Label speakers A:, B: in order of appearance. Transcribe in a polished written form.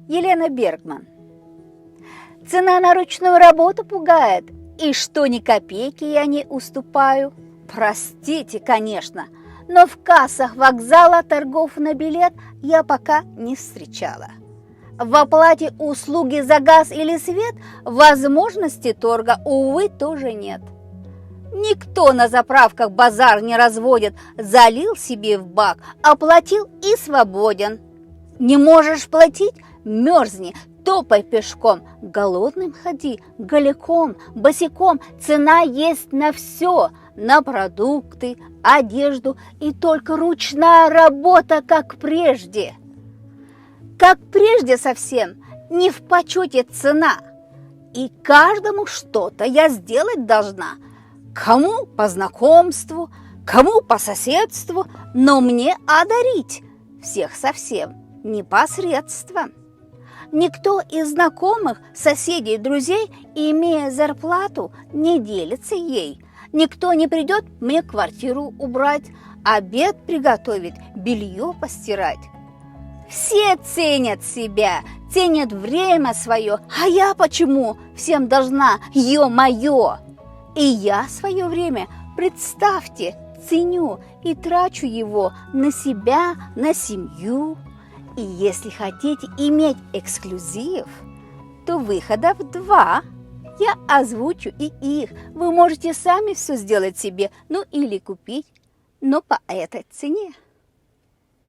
A: Елена Бергман. Цена на ручную работу пугает, и что ни копейки я не уступаю. Простите, конечно, но в кассах вокзала торгов на билет я пока не встречала. В оплате услуги за газ или свет возможности торга, увы, тоже нет. Никто на заправках базар не разводит, залил себе в бак, оплатил и свободен. Не можешь платить – мерзни, топай пешком, голодным ходи, голиком, босиком. Цена есть на все, на продукты, одежду, и только ручная работа, как прежде. Как прежде совсем, не в почете цена. И каждому что-то я сделать должна. Кому по знакомству, кому по соседству, но мне одарить всех совсем непосредством. Никто из знакомых, соседей, друзей, имея зарплату, не делится ей. Никто не придет мне квартиру убрать, обед приготовить, белье постирать. Все ценят себя, ценят время свое, а я почему всем должна, ё-моё? И я свое время, представьте, ценю и трачу его на себя, на семью. И если хотите иметь эксклюзив, то выходов 2. Я озвучу и их. Вы можете сами все сделать себе, ну или купить, но по этой цене.